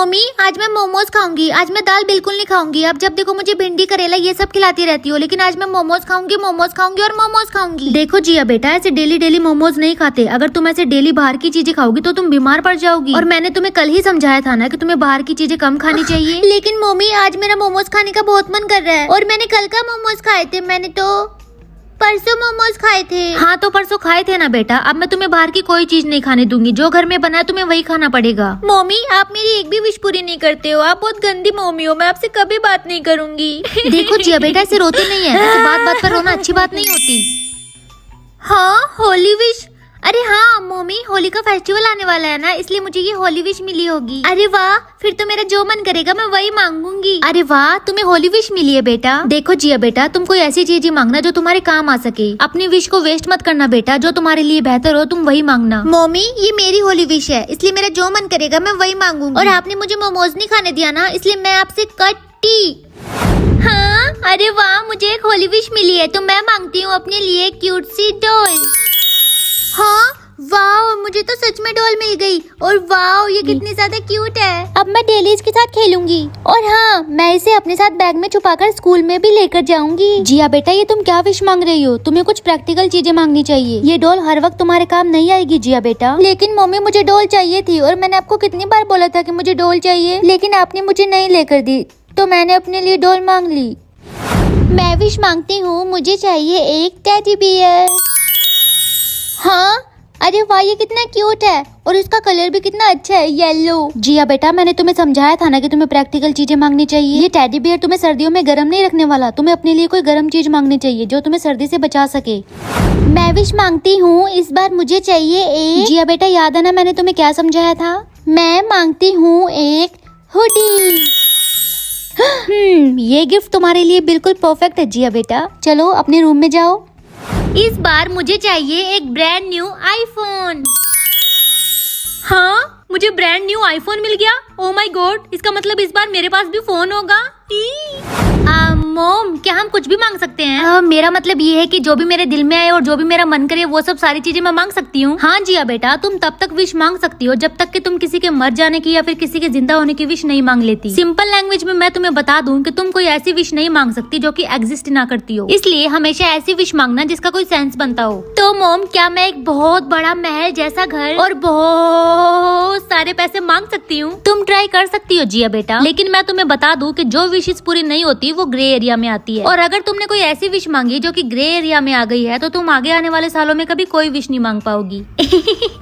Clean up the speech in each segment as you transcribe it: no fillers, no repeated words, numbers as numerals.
Mummy आज मैं मोमोज खाऊंगी। आज मैं दाल बिल्कुल नहीं खाऊंगी। अब जब देखो मुझे भिंडी करेला ये सब खिलाती रहती हो, लेकिन आज मैं मोमोज खाऊंगी और मोमोज खाऊंगी। देखो जिया बेटा, ऐसे डेली डेली मोमोज नहीं खाते। अगर तुम ऐसे डेली बाहर की चीजें खाओगी तो तुम बीमार पड़ जाओगी। और मैंने तुम्हें कल ही समझाया था ना कि तुम्हें बाहर की चीजें कम खानी चाहिए। लेकिन मम्मी आज मेरा मोमोज खाने का बहुत मन कर रहा है और मैंने कल का मोमोज खाए थे। मैंने तो परसों मोमोज खाए थे। हाँ तो परसों खाए थे ना बेटा। अब मैं तुम्हें बाहर की कोई चीज नहीं खाने दूंगी। जो घर में बना है तुम्हें वही खाना पड़ेगा। मम्मी आप मेरी एक भी विश पूरी नहीं करते हो। आप बहुत गंदी मम्मी हो। मैं आपसे कभी बात नहीं करूंगी। देखो जिया बेटा, ऐसे रोते नहीं है। ऐसे बात बात पर रोना अच्छी बात नहीं होती। हाँ होली विश। अरे हाँ मम्मी, होली का फेस्टिवल आने वाला है ना, इसलिए मुझे ये होली विश मिली होगी। अरे वाह, फिर तो मेरा जो मन करेगा मैं वही मांगूंगी। अरे वाह, तुम्हें होली विश मिली है बेटा। देखो जिया बेटा, तुम कोई ऐसी चीज ही मांगना जो तुम्हारे काम आ सके। अपनी विश को वेस्ट मत करना बेटा। जो तुम्हारे लिए बेहतर हो तुम वही मांगना। मम्मी ये मेरी होली विश है, इसलिए मेरा जो मन करेगा मैं वही मांगूंगी। और आपने मुझे मोमोज नहीं खाने दिया ना, इसलिए मैं आपसे कट्टी। हाँ अरे वाह, मुझे एक होली विश मिली है तो मैं मांगती हूँ अपने लिए क्यूट सी डॉल। हाँ वाह, मुझे तो सच में डॉल मिल गई। और वाह ये कितनी ज्यादा क्यूट है। अब मैं डेली इसके साथ खेलूंगी। और हाँ, मैं इसे अपने साथ बैग में छुपाकर स्कूल में भी लेकर जाऊंगी। जिया बेटा, ये तुम क्या विश मांग रही हो? तुम्हें कुछ प्रैक्टिकल चीजें मांगनी चाहिए। ये डॉल हर वक्त तुम्हारे काम नहीं आएगी जिया बेटा। लेकिन मम्मी मुझे डॉल चाहिए थी और मैंने आपको कितनी बार बोला था कि मुझे डॉल चाहिए, लेकिन आपने मुझे नहीं लेकर दी, तो मैंने अपने लिए डॉल मांग ली। मैं विश मांगती हूँ, मुझे चाहिए एक टेडी बियर। हाँ अरे वाह, ये कितना क्यूट है और इसका कलर भी कितना अच्छा है, येलो। जिया बेटा, मैंने तुम्हें समझाया था ना कि तुम्हें प्रैक्टिकल चीजें मांगनी चाहिए। ये टेडी बियर तुम्हें सर्दियों में गर्म नहीं रखने वाला। तुम्हें अपने लिए कोई गर्म चीज मांगनी चाहिए जो तुम्हें सर्दी से बचा सके। मैं विश मांगती हूँ, इस बार मुझे चाहिए एक। जिया बेटा, याद है ना मैंने तुम्हें क्या समझाया था? मैं मांगती हूँ एक हुडी। ये गिफ्ट तुम्हारे लिए बिल्कुल परफेक्ट है जिया बेटा। चलो अपने रूम में जाओ। इस बार मुझे चाहिए एक ब्रांड न्यू आईफोन। हाँ मुझे ब्रांड न्यू आईफोन मिल गया। ओह माय गॉड, इसका मतलब इस बार मेरे पास भी फोन होगा। मॉम, क्या हम कुछ भी मांग सकते हैं? मेरा मतलब ये है कि जो भी मेरे दिल में आए और जो भी मेरा मन करे वो सब सारी चीजें मैं मांग सकती हूँ। हाँ जिया बेटा, तुम तब तक विश मांग सकती हो जब तक कि तुम किसी के मर जाने की या फिर किसी के जिंदा होने की विश नहीं मांग लेती। सिंपल लैंग्वेज में मैं तुम्हें बता दूं कि तुम कोई ऐसी विश नहीं मांग सकती जो कि एग्जिस्ट ना करती हो। इसलिए हमेशा ऐसी विश मांगना जिसका कोई सेंस बनता हो। तो मॉम, क्या मैं एक बहुत बड़ा महल जैसा घर और बहुत सारे पैसे मांग सकती हूँ? तुम ट्राई कर सकती हो जिया बेटा, लेकिन मैं तुम्हें बता दूं कि जो विशेस पूरी नहीं होती वो ग्रे एरिया में आती है। और अगर तुमने कोई ऐसी विश मांगी जो कि ग्रे एरिया में आ गई है तो तुम आगे आने वाले सालों में कभी कोई विश नहीं मांग पाओगी।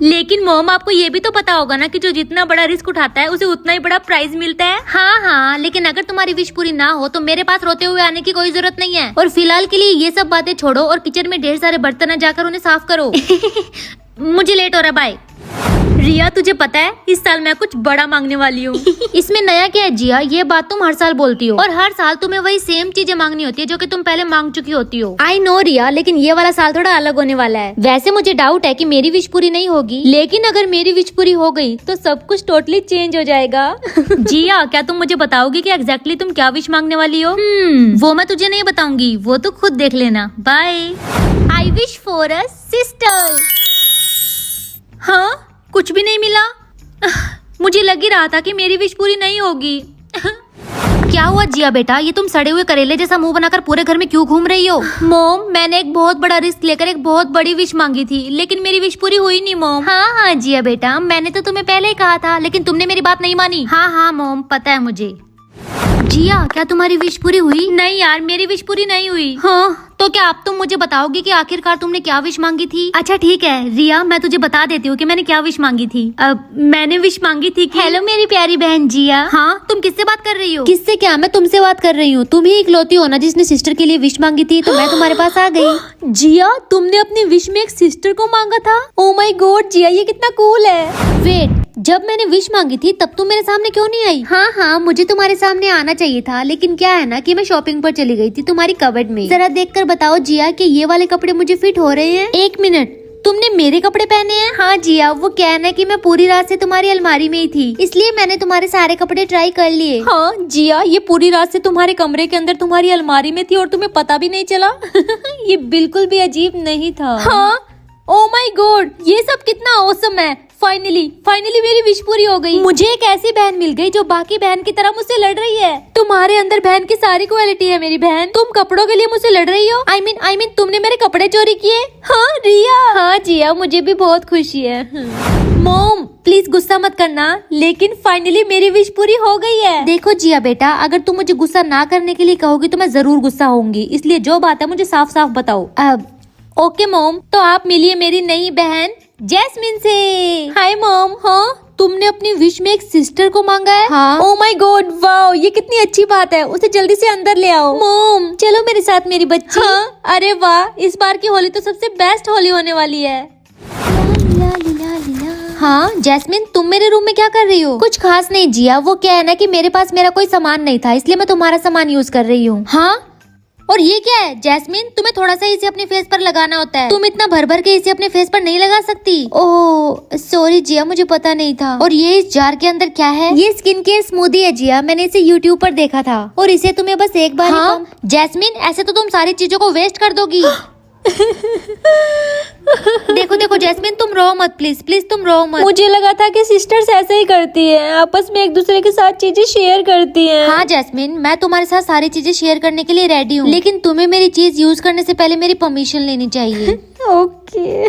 लेकिन मॉम, आपको ये भी तो पता होगा ना कि जो जितना बड़ा रिस्क उठाता है उसे उतना ही बड़ा प्राइज मिलता है। हाँ, लेकिन अगर तुम्हारी विश पूरी ना हो तो मेरे पास रोते हुए आने की कोई जरूरत नहीं है। और फिलहाल के लिए ये सब बातें छोड़ो और किचन में ढेर सारे बर्तन है, जाकर उन्हें साफ करो। मुझे लेट हो रहा, बाय। रिया, तुझे पता है इस साल मैं कुछ बड़ा मांगने वाली हूँ। इसमें नया क्या है जिया? ये बात तुम हर साल बोलती हो और हर साल तुम्हें वही सेम चीजें मांगनी होती है जो कि तुम पहले मांग चुकी होती हो। आई नो रिया, लेकिन ये वाला साल थोड़ा अलग होने वाला है। वैसे मुझे डाउट है कि मेरी विश पूरी नहीं होगी, लेकिन अगर मेरी विश पूरी हो गई तो सब कुछ टोटली चेंज हो जाएगा। जिया, क्या तुम मुझे बताओगी कि एग्जैक्टली तुम क्या विश मांगने वाली हो? वो मैं तुझे नहीं बताऊंगी, वो तो खुद देख लेना। Bye. I wish for a sister. हाँ, कुछ भी नहीं मिला। मुझे लग ही रहा था कि मेरी विश पूरी नहीं होगी। क्या हुआ जिया बेटा, ये तुम सड़े हुए करेले जैसा मुंह बनाकर पूरे घर में क्यों घूम रही हो? मॉम, मैंने एक बहुत बड़ा रिस्क लेकर एक बहुत बड़ी विश मांगी थी, लेकिन मेरी विश पूरी हुई नहीं मॉम। हाँ जिया बेटा, मैंने तो तुम्हें पहले ही कहा था, लेकिन तुमने मेरी बात नहीं मानी। हाँ मॉम, पता है मुझे। जिया, क्या तुम्हारी विश पूरी हुई? नहीं यार, मेरी विश पूरी नहीं हुई। हाँ, तो क्या आप तुम मुझे बताओगे कि आखिरकार तुमने क्या विश मांगी थी? अच्छा ठीक है रिया, मैं तुझे बता देती हूँ कि मैंने क्या विश मांगी थी। मैंने विश मांगी थी। हेलो मेरी प्यारी बहन जिया। हाँ, तुम किससे बात कर रही हो? किससे क्या, मैं तुमसे बात कर रही हूँ। तुम ही इकलौती हो ना जिसने सिस्टर के लिए विश मांगी थी, तो मैं तुम्हारे पास आ गई। जिया, तुमने अपनी विश में एक सिस्टर को मांगा था? ओ माई गॉड जिया, ये कितना कूल है। वेट, जब मैंने विश मांगी थी तब तुम मेरे सामने क्यों नहीं आई? हाँ, मुझे तुम्हारे सामने आना चाहिए था, लेकिन क्या है ना कि मैं शॉपिंग पर चली गई थी तुम्हारी कबर्ड में। जरा देखकर बताओ जिया कि ये वाले कपड़े मुझे फिट हो रहे हैं? एक मिनट, तुमने मेरे कपड़े पहने हैं? हाँ जिया, वो क्या है ना कि मैं पूरी रात से तुम्हारी अलमारी में ही थी, इसलिए मैंने तुम्हारे सारे कपड़े ट्राई कर लिए। हाँ जिया, ये पूरी रात से तुम्हारे कमरे के अंदर तुम्हारी अलमारी में थी और तुम्हें पता भी नहीं चला। ये बिल्कुल भी अजीब नहीं था। हाँ, ओ माय गॉड, ये सब कितना औसम है। फाइनली मेरी विश पूरी हो गई। मुझे एक ऐसी बहन मिल गई जो बाकी बहन की तरह मुझसे लड़ रही है। तुम्हारे अंदर बहन की सारी क्वालिटी है मेरी बहन। तुम कपड़ों के लिए मुझसे लड़ रही हो। आई मीन तुमने मेरे कपड़े चोरी किए। हाँ रिया। हाँ जिया, मुझे भी बहुत खुशी है। मॉम प्लीज गुस्सा मत करना, लेकिन फाइनली मेरी विश पूरी हो गई है। देखो जिया बेटा, अगर तुम मुझे गुस्सा ना करने के लिए कहोगी तो मैं जरूर गुस्सा होंगी, इसलिए जो बात है मुझे साफ साफ बताओ। ओके मॉम, तो आप मिलिए मेरी नई बहन जैस्मिन से। Hi mom. हाँ, तुमने अपनी विश में एक सिस्टर को मांगा है? हाँ। ओह माय गॉड, वाओ, ये कितनी अच्छी बात है। उसे जल्दी से अंदर ले आओ। मॉम चलो मेरे साथ मेरी बच्ची। हाँ। अरे वाह, इस बार की होली तो सबसे बेस्ट होली होने वाली है। हाँ जैस्मिन, तुम मेरे रूम में क्या कर रही हो? कुछ खास नहीं जिया, वो क्या है ना कि मेरे पास मेरा कोई सामान नहीं था, इसलिए मैं तुम्हारा सामान यूज कर रही हूँ। हाँ, और ये क्या है जैस्मिन? तुम्हें थोड़ा सा इसे अपने फेस पर लगाना होता है, तुम इतना भर भर के इसे अपने फेस पर नहीं लगा सकती। ओह सॉरी जिया, मुझे पता नहीं था। और ये इस जार के अंदर क्या है? ये स्किन केयर स्मूदी है जिया, मैंने इसे यूट्यूब पर देखा था और इसे तुम्हें बस एक बार। हाँ? जैस्मिन ऐसे तो तुम सारी चीजों को वेस्ट कर दोगी। देखो देखो जैस्मिन, तुम रो मत, प्लीज तुम रो मत। मुझे लगा था कि सिस्टर्स ऐसे ही करती हैं, आपस में एक दूसरे के साथ चीजें शेयर करती हैं। हाँ जैस्मिन, मैं तुम्हारे साथ सारी चीजें शेयर करने के लिए रेडी हूँ, लेकिन तुम्हें मेरी चीज यूज करने से पहले मेरी परमिशन लेनी चाहिए। ओके।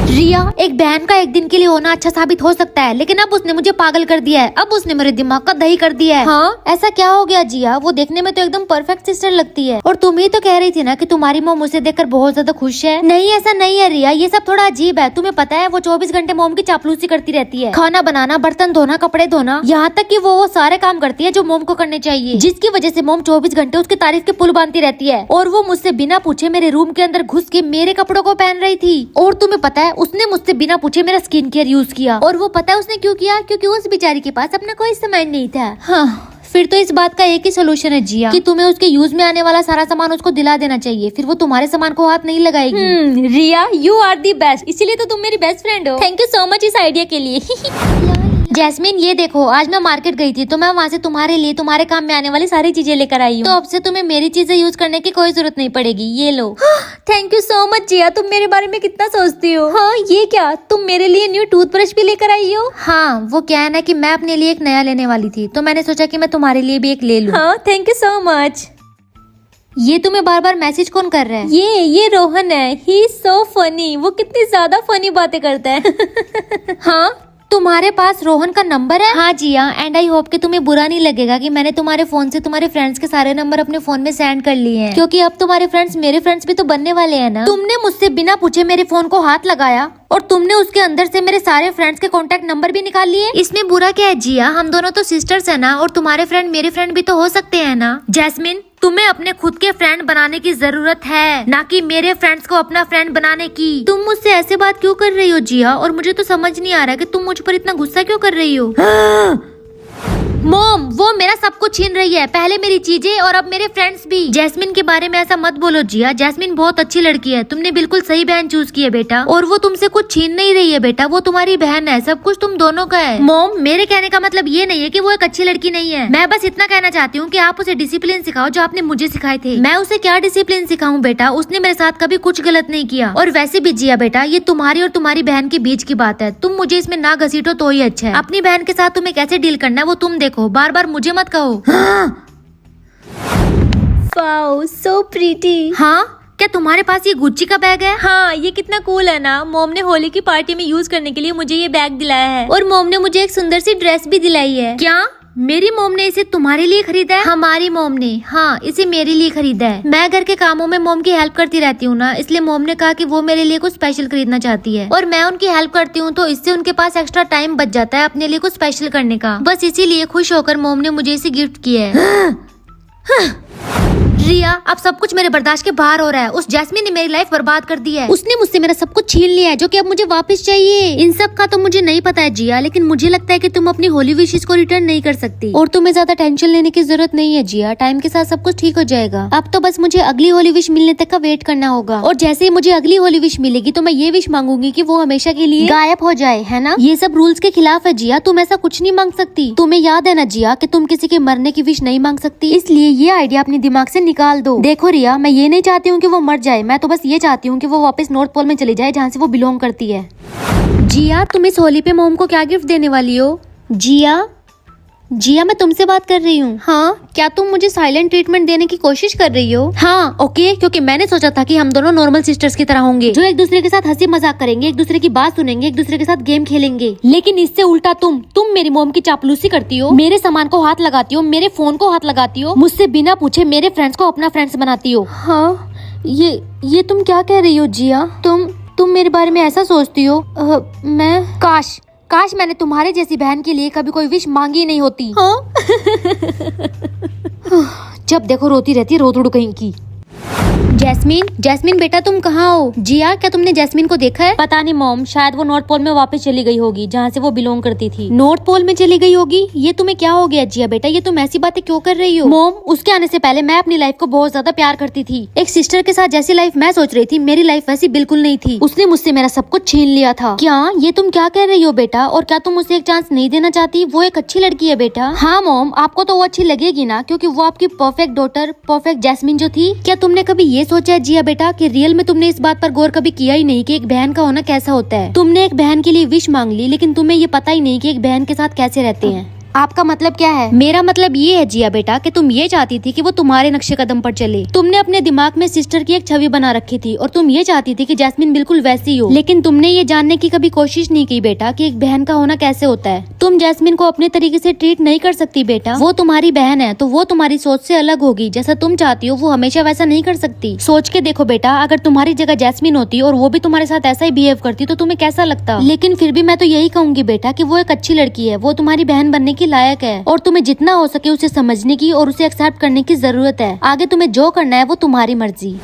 रिया, एक बहन का एक दिन के लिए होना अच्छा साबित हो सकता है, लेकिन अब उसने मुझे पागल कर दिया है। अब उसने मेरे दिमाग का दही कर दिया है। हाँ, ऐसा क्या हो गया जिया? वो देखने में तो एकदम परफेक्ट सिस्टर लगती है, और तुम ही तो कह रही थी ना कि तुम्हारी मॉम उसे देखकर बहुत ज्यादा खुश है। नहीं ऐसा नहीं है रिया, ये सब थोड़ा अजीब है। तुम्हें पता है वो 24 घंटे मॉम की चापलूसी करती रहती है, खाना बनाना, बर्तन धोना, कपड़े धोना, यहाँ तक कि वो सारे काम करती है जो मॉम को करने चाहिए, जिसकी वजह से मॉम 24 घंटे उसकी तारीफ के पुल बांधती रहती है। और वो मुझसे बिना पूछे मेरे रूम के अंदर घुस के मेरे कपड़ों को पहन रही थी। और तुम्हें पता है उसने मुझसे बिना पूछे मेरा स्किन केयर यूज किया, और वो पता है उसने क्यों किया? क्योंकि उस बेचारी के पास अपना कोई सामान नहीं था। हाँ, फिर तो इस बात का एक ही सोल्यूशन है जिया, कि तुम्हें उसके यूज में आने वाला सारा सामान उसको दिला देना चाहिए, फिर वो तुम्हारे सामान को हाथ नहीं लगाएगी। रिया, यू आर दी बेस्ट, इसीलिए तो तुम मेरी बेस्ट फ्रेंड हो। थैंक यू सो मच इस आइडिया के लिए। जैस्मिन ये देखो, आज मैं मार्केट गई थी तो मैं वहाँ से तुम्हारे लिए तुम्हारे काम में आने वाली सारी चीजें लेकर आई हूँ, तो अब से तुम्हें मेरी चीजें यूज करने की कोई जरूरत नहीं पड़ेगी। ये लो। थैंक यू सो मच जिया, तुम मेरे बारे में कितना सोचती हो। हाँ, ये क्या, तुम मेरे लिए न्यू टूथब्रश भी लेकर आई हो? हाँ, वो क्या है ना कि मैं अपने लिए एक नया लेने वाली थी, तो मैंने सोचा कि मैं तुम्हारे लिए भी एक ले लूं। हाँ, थैंक यू सो मच। ये तुम्हें बार बार मैसेज कौन कर रहा है? ये रोहन है, ही इज सो फनी, वो कितनी ज्यादा फनी बातें करता है। हाँ, तुम्हारे पास रोहन का नंबर है? हाँ जिया, एंड आई होप कि तुम्हें बुरा नहीं लगेगा कि मैंने तुम्हारे फोन से तुम्हारे फ्रेंड्स के सारे नंबर अपने फोन में सेंड कर लिए हैं, क्योंकि अब तुम्हारे फ्रेंड्स मेरे फ्रेंड्स भी तो बनने वाले हैं ना। तुमने मुझसे बिना पूछे मेरे फोन को हाथ लगाया और तुमने उसके अंदर से मेरे सारे फ्रेंड्स के कॉन्टेक्ट नंबर भी निकाल लिए। इसमें बुरा क्या है जिया? हम दोनों तो सिस्टर्स है ना, और तुम्हारे फ्रेंड मेरे फ्रेंड भी तो हो सकते हैं ना। जैस्मिन, तुम्हें अपने खुद के फ्रेंड बनाने की जरूरत है, ना कि मेरे फ्रेंड्स को अपना फ्रेंड बनाने की। तुम मुझसे ऐसे बात क्यों कर रही हो जिया? और मुझे तो समझ नहीं आ रहा कि तुम मुझ पर इतना गुस्सा क्यों कर रही हो। मॉम, वो मेरा सब कुछ छीन रही है, पहले मेरी चीजें और अब मेरे फ्रेंड्स भी। जैस्मिन के बारे में ऐसा मत बोलो जिया, जैस्मिन बहुत अच्छी लड़की है, तुमने बिल्कुल सही बहन चूज की है बेटा, और वो तुमसे कुछ छीन नहीं रही है बेटा, वो तुम्हारी बहन है, सब कुछ तुम दोनों का है। मॉम, मेरे कहने का मतलब ये नहीं है कि वो एक अच्छी लड़की नहीं है, मैं बस इतना कहना चाहती हूँ कि आप उसे डिसिप्लिन सिखाओ जो आपने मुझे सिखाए थे। मैं उसे क्या डिसिप्लिन सिखाऊं बेटा, उसने मेरे साथ कभी कुछ गलत नहीं किया। और वैसे भी जिया बेटा, ये तुम्हारी और तुम्हारी बहन के बीच की बात है, तुम मुझे इसमें ना घसीटो तो ही अच्छा है। अपनी बहन के साथ तुम्हें कैसे डील करना है वो तुम देखो, बार बार मुझे मत कहो। Wow, so pretty. हाँ, क्या तुम्हारे पास ये गुच्ची का बैग है? हाँ, ये कितना कूल है ना। मॉम ने होली की पार्टी में यूज करने के लिए मुझे ये बैग दिलाया है, और मॉम ने मुझे एक सुंदर सी ड्रेस भी दिलाई है। क्या मेरी मॉम ने इसे तुम्हारे लिए खरीदा है? हमारी मॉम ने, हाँ, इसे मेरे लिए खरीदा है। मैं घर के कामों में मॉम की हेल्प करती रहती हूँ ना, इसलिए मॉम ने कहा कि वो मेरे लिए कुछ स्पेशल खरीदना चाहती है, और मैं उनकी हेल्प करती हूँ तो इससे उनके पास एक्स्ट्रा टाइम बच जाता है अपने लिए कुछ स्पेशल करने का। बस इसीलिए खुश होकर मॉम ने मुझे इसे गिफ्ट किया है। रिया, अब सब कुछ मेरे बर्दाश्त के बाहर हो रहा है। उस जैस्मिन ने मेरी लाइफ बर्बाद कर दी है, उसने मुझसे मेरा सब कुछ छीन लिया है जो कि अब मुझे वापस चाहिए। इन सब का तो मुझे नहीं पता है जिया, लेकिन मुझे लगता है कि तुम अपनी होली विशेस को रिटर्न नहीं कर सकती, और तुम्हें ज्यादा टेंशन लेने की जरूरत नहीं है जिया, टाइम के साथ सब कुछ ठीक हो जाएगा। अब तो बस मुझे अगली होली विश मिलने तक का वेट करना होगा, और जैसे ही मुझे अगली होली विश मिलेगी तो मैं ये विश मांगूंगी कि वो हमेशा के लिए गायब हो जाए, है ना? ये सब रूल्स के खिलाफ है जिया, तुम ऐसा कुछ नहीं मांग सकती। तुम्हें याद है ना जिया कि तुम किसी के मरने की विश नहीं मांग सकती, इसलिए ये आइडिया अपने दिमाग से निकाल दो। देखो रिया, मैं ये नहीं चाहती हूँ कि वो मर जाए, मैं तो बस ये चाहती हूँ कि वो वापस नॉर्थ पोल में चली जाए जहाँ से वो बिलोंग करती है। जिया, तुम इस होली पे मोम को क्या गिफ्ट देने वाली हो? जिया, जिया, मैं तुमसे बात कर रही हूँ। हाँ, क्या तुम मुझे साइलेंट ट्रीटमेंट देने की कोशिश कर रही हो? हाँ, ओके, क्योंकि मैंने सोचा था कि हम दोनों नॉर्मल सिस्टर्स की तरह होंगे, जो एक दूसरे के साथ हंसी मजाक करेंगे, एक दूसरे की बात सुनेंगे, एक दूसरे के साथ गेम खेलेंगे। लेकिन इससे उल्टा तुम मेरी मोम की चापलूसी करती हो, मेरे सामान को हाथ लगाती हो, मेरे फोन को हाथ लगाती हो, मुझसे बिना पूछे मेरे फ्रेंड्स को अपना फ्रेंड्स बनाती हो। हाँ, ये तुम क्या कह रही हो जिया? तुम मेरे बारे में ऐसा सोचती हो? मैं काश मैंने तुम्हारे जैसी बहन के लिए कभी कोई विश मांगी नहीं होती। हाँ? जब देखो रोती रहती है, रोतड़ू कहीं की। जैस्मिन बेटा, तुम कहाँ हो? जिया, क्या तुमने जैस्मिन को देखा है? पता नहीं मॉम, शायद वो नॉर्थ पोल में वापस चली गई होगी, जहाँ से वो बिलोंग करती थी। नॉर्थ पोल में चली गई होगी? ये तुम्हें क्या हो गया जिया बेटा? ये तुम ऐसी बातें क्यों कर रही हो? मॉम, उसके आने से पहले मैं अपनी लाइफ को बहुत ज्यादा प्यार करती थी। एक सिस्टर के साथ जैसी लाइफ मैं सोच रही थी, मेरी लाइफ वैसी बिल्कुल नहीं थी। उसने मुझसे मेरा सब कुछ छीन लिया था। क्या ये तुम क्या कह रही हो बेटा? और क्या तुम उसे एक चांस नहीं देना चाहती? वो एक अच्छी लड़की है बेटा। हाँ मॉम, आपको तो वो अच्छी लगेगी ना, क्योंकि वो आपकी परफेक्ट डॉटर, परफेक्ट जैस्मिन जो थी। क्या तुमने कभी ये सोचा है जिया बेटा कि रियल में तुमने इस बात पर गौर कभी किया ही नहीं कि एक बहन का होना कैसा होता है? तुमने एक बहन के लिए विश मांग ली, लेकिन तुम्हें ये पता ही नहीं कि एक बहन के साथ कैसे रहते हैं। आपका मतलब क्या है? मेरा मतलब ये है जिया बेटा कि तुम ये चाहती थी कि वो तुम्हारे नक्शे कदम पर चले। तुमने अपने दिमाग में सिस्टर की एक छवि बना रखी थी और तुम ये चाहती थी कि जैस्मिन बिल्कुल वैसी हो, लेकिन तुमने ये जानने की कभी कोशिश नहीं की बेटा कि एक बहन का होना कैसे होता है। तुम जैस्मिन को अपने तरीके से ट्रीट नहीं कर सकती बेटा। वो तुम्हारी बहन है तो वो तुम्हारी सोच से अलग होगी। जैसा तुम चाहती हो वो हमेशा वैसा नहीं कर सकती। सोच के देखो बेटा, अगर तुम्हारी जगह जैस्मिन होती और वो भी तुम्हारे साथ ऐसा ही बिहेव करती तो तुम्हें कैसा लगता? लेकिन फिर भी मैं तो यही कहूंगी बेटा कि वो एक अच्छी लड़की है, वो तुम्हारी बहन बनने की लायक है और तुम्हें जितना हो सके उसे समझने की और उसे एक्सेप्ट करने की जरूरत है। आगे तुम्हें जो करना है वो तुम्हारी मर्जी।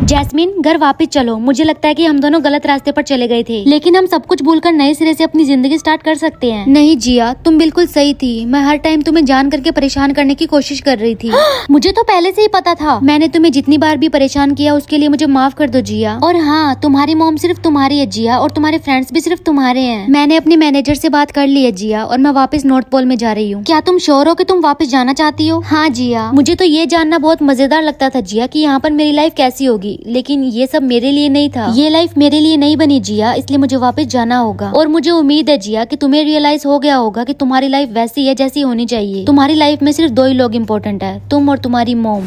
जैस्मिन, घर वापस चलो। मुझे लगता है कि हम दोनों गलत रास्ते पर चले गए थे, लेकिन हम सब कुछ भूलकर नए सिरे से अपनी जिंदगी स्टार्ट कर सकते हैं। नहीं जिया, तुम बिल्कुल सही थी। मैं हर टाइम तुम्हें जान करके परेशान करने की कोशिश कर रही थी। मुझे तो पहले से ही पता था। मैंने तुम्हें जितनी बार भी परेशान किया उसके लिए मुझे माफ कर दो जिया। और हाँ, तुम्हारी मॉम सिर्फ तुम्हारी है जिया, और तुम्हारे फ्रेंड्स भी सिर्फ तुम्हारे हैं। मैंने अपने मैनेजर से बात कर ली है जिया, और मैं वापस नॉर्थ पोल में जा रही हूँ। क्या तुम श्योर हो कि तुम वापस जाना चाहती हो? हाँ जिया, मुझे तो ये जानना बहुत मजेदार लगता था जिया कि यहाँ पर मेरी लाइफ कैसी होगी, लेकिन ये सब मेरे लिए नहीं था। ये लाइफ मेरे लिए नहीं बनी जिया, इसलिए मुझे वापस जाना होगा। और मुझे उम्मीद है जिया कि तुम्हें रियलाइज हो गया होगा कि तुम्हारी लाइफ वैसी है जैसी होनी चाहिए। तुम्हारी लाइफ में सिर्फ दो ही लोग इम्पोर्टेंट है, तुम और तुम्हारी मॉम।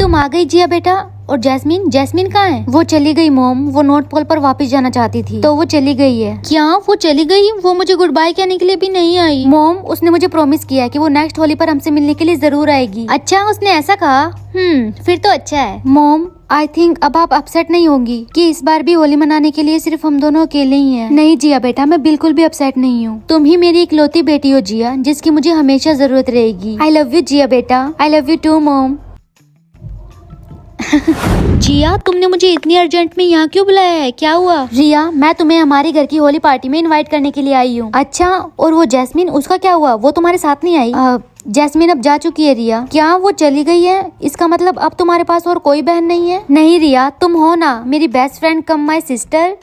तुम आ गई जिया बेटा। और जैस्मिन कहाँ है? वो चली गई मॉम, वो नॉर्थ पोल पर वापस जाना चाहती थी तो वो चली गई है। क्या वो चली गई? वो मुझे गुड बाय कहने के लिए भी नहीं आई। मॉम, उसने मुझे प्रॉमिस किया है कि वो नेक्स्ट होली पर हमसे मिलने के लिए जरूर आएगी। अच्छा, उसने ऐसा कहा? फिर तो अच्छा है। मॉम, आई थिंक अब आप अपसेट नहीं होंगी कि इस बार भी होली मनाने के लिए सिर्फ हम दोनों अकेले ही हैं। नहीं जिया बेटा, मैं बिल्कुल भी अपसेट नहीं हूँ। तुम ही मेरी इकलौती बेटी हो जिया, जिसकी मुझे हमेशा जरूरत रहेगी। आई लव यू जिया बेटा। I love you too mom. Jiya, तुमने मुझे इतनी अर्जेंट में यहाँ क्यों बुलाया है? क्या हुआ? रिया, मैं तुम्हें हमारे घर की होली पार्टी में इनवाइट करने के लिए आई हूँ। अच्छा, और वो जैस्मिन, उसका क्या हुआ? वो तुम्हारे साथ नहीं आई? जैस्मिन अब जा चुकी है रिया। क्या वो चली गई है? इसका मतलब अब तुम्हारे पास और कोई बहन नहीं है? नहीं रिया, तुम हो ना मेरी best friend come my sister.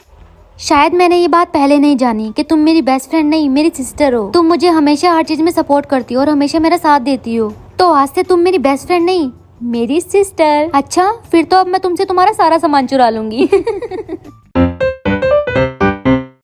शायद मैंने ये बात पहले नहीं जानी कि तुम मेरी बेस्ट फ्रेंड नहीं, मेरी सिस्टर हो। तुम मुझे हमेशा हर चीज में सपोर्ट करती हो और हमेशा मेरा साथ देती हो, तो आज से तुम मेरी बेस्ट फ्रेंड नहीं, मेरी सिस्टर। अच्छा, फिर तो अब मैं तुमसे तुम्हारा सारा सामान चुरा लूंगी।